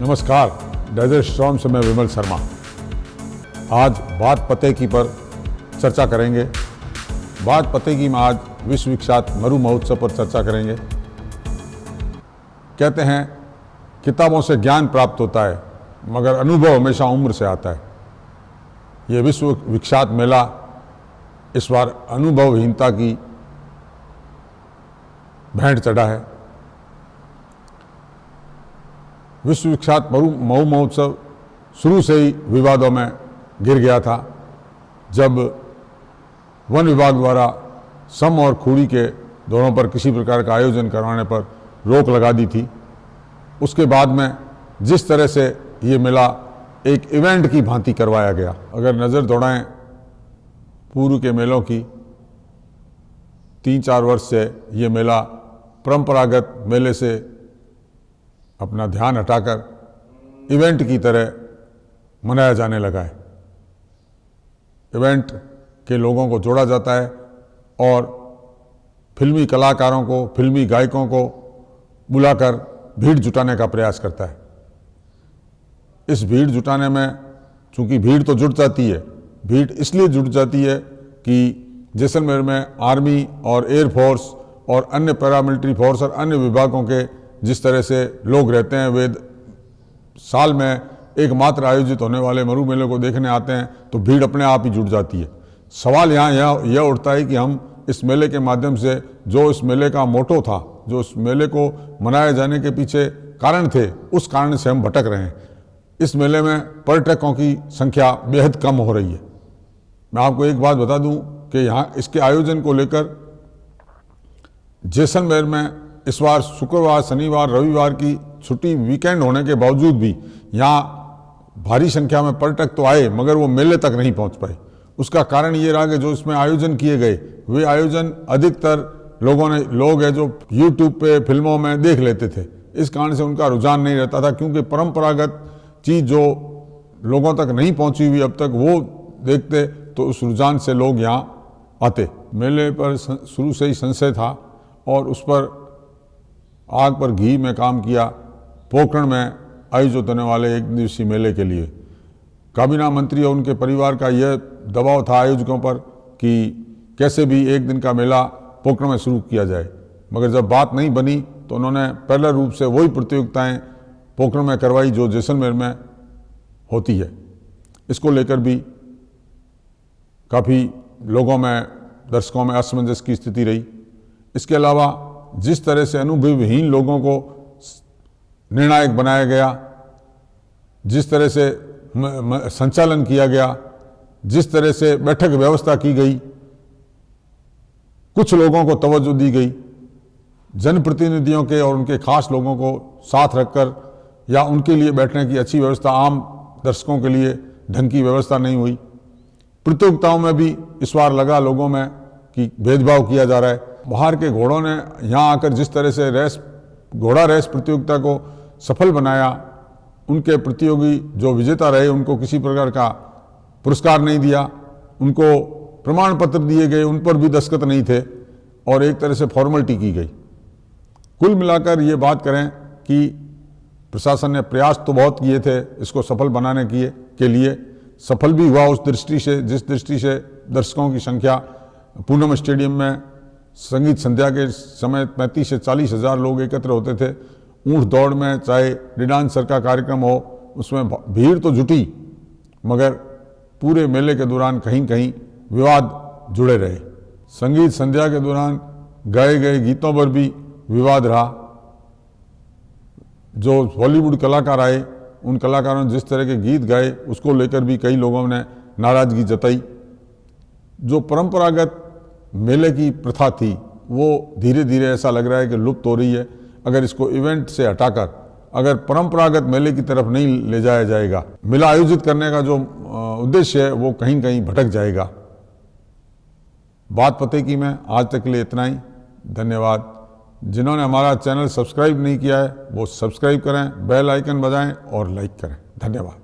नमस्कार, desert storm से मैं विमल शर्मा। आज बात पते की पर चर्चा करेंगे। बात पते की में आज विश्व विख्यात मरु महोत्सव पर चर्चा करेंगे। कहते हैं किताबों से ज्ञान प्राप्त होता है मगर अनुभव हमेशा उम्र से आता है। ये विश्व विख्यात मेला इस बार अनुभवहीनता की भेंट चढ़ा है। विश्व विख्यात मरु महोत्सव शुरू से ही विवादों में गिर गया था। जब वन विभाग द्वारा सम और खूड़ी के दोनों पर किसी प्रकार का आयोजन करवाने पर रोक लगा दी थी, उसके बाद में जिस तरह से ये मेला एक इवेंट की भांति करवाया गया। अगर नज़र दौड़ाएं पूर्व के मेलों की, 3-4 वर्ष से ये मेला परंपरागत मेले से अपना ध्यान हटाकर इवेंट की तरह मनाया जाने लगा है। इवेंट के लोगों को जोड़ा जाता है और फिल्मी कलाकारों को, फिल्मी गायकों को बुलाकर भीड़ जुटाने का प्रयास करता है। इस भीड़ जुटाने में चूंकि भीड़ तो जुट जाती है, भीड़ इसलिए जुट जाती है कि जैसलमेर में आर्मी और एयरफोर्स और अन्य पैरामिलिट्री फोर्स और अन्य विभागों के जिस तरह से लोग रहते हैं, वे साल में एकमात्र आयोजित होने वाले मरु मेले को देखने आते हैं, तो भीड़ अपने आप ही जुट जाती है। सवाल यहाँ यह उठता है कि हम इस मेले के माध्यम से जो इस मेले का मोटो था, जो इस मेले को मनाए जाने के पीछे कारण थे, उस कारण से हम भटक रहे हैं। इस मेले में पर्यटकों की संख्या बेहद कम हो रही है। मैं आपको एक बात बता दूं कि यहाँ इसके आयोजन को लेकर जैसलमेर में इस बार शुक्रवार, शनिवार, रविवार की छुट्टी वीकेंड होने के बावजूद भी यहाँ भारी संख्या में पर्यटक तो आए मगर वो मेले तक नहीं पहुँच पाए। उसका कारण ये रहा कि जो इसमें आयोजन किए गए वे आयोजन अधिकतर लोग हैं जो यूट्यूब पे फिल्मों में देख लेते थे। इस कारण से उनका रुझान नहीं रहता था, क्योंकि परंपरागत चीज़ जो लोगों तक नहीं पहुँची हुई अब तक, वो देखते तो उस रुझान से लोग यहाँ आते। मेले पर शुरू से ही संशय था और उस पर आग पर घी में काम किया पोखरण में आयोजित होने वाले एक दिवसीय मेले के लिए। काबीना मंत्री और उनके परिवार का यह दबाव था आयोजकों पर कि कैसे भी एक दिन का मेला पोखरण में शुरू किया जाए, मगर जब बात नहीं बनी तो उन्होंने पहले रूप से वही प्रतियोगिताएं पोखरण में करवाई जो जैसलमेर में होती है। इसको लेकर भी काफ़ी लोगों में, दर्शकों में असमंजस की स्थिति रही। इसके अलावा जिस तरह से अनुभवहीन लोगों को निर्णायक बनाया गया, जिस तरह से संचालन किया गया, जिस तरह से बैठक व्यवस्था की गई, कुछ लोगों को तवज्जो दी गई, जनप्रतिनिधियों के और उनके खास लोगों को साथ रखकर या उनके लिए बैठने की अच्छी व्यवस्था, आम दर्शकों के लिए ढंग की व्यवस्था नहीं हुई। प्रतियोगिताओं में भी इस बार लगा लोगों में कि भेदभाव किया जा रहा है। बाहर के घोड़ों ने यहाँ आकर जिस तरह से घोड़ा रेस प्रतियोगिता को सफल बनाया, उनके प्रतियोगी जो विजेता रहे उनको किसी प्रकार का पुरस्कार नहीं दिया, उनको प्रमाण पत्र दिए गए, उन पर भी दस्तखत नहीं थे और एक तरह से फॉर्मेलिटी की गई। कुल मिलाकर ये बात करें कि प्रशासन ने प्रयास तो बहुत किए थे इसको सफल बनाने के लिए, सफल भी हुआ उस दृष्टि से जिस दृष्टि से दर्शकों की संख्या पूनम स्टेडियम में संगीत संध्या के समय 35 से 40 हज़ार लोग एकत्र होते थे। ऊँट दौड़ में चाहे डिडांसर का कार्यक्रम हो, उसमें भीड़ तो जुटी मगर पूरे मेले के दौरान कहीं कहीं विवाद जुड़े रहे। संगीत संध्या के दौरान गाए गए गीतों पर भी विवाद रहा। जो बॉलीवुड कलाकार आए, उन कलाकारों ने जिस तरह के गीत गाए उसको लेकर भी कई लोगों ने नाराज़गी जताई। जो परंपरागत मेले की प्रथा थी वो धीरे धीरे ऐसा लग रहा है कि लुप्त हो रही है। अगर इसको इवेंट से हटाकर अगर परंपरागत मेले की तरफ नहीं ले जाया जाएगा, मेला आयोजित करने का जो उद्देश्य है वो कहीं कहीं भटक जाएगा। बात पते की में आज तक के लिए इतना ही। धन्यवाद। जिन्होंने हमारा चैनल सब्सक्राइब नहीं किया है वो सब्सक्राइब करें, बेल आइकन बजाएं और लाइक करें। धन्यवाद।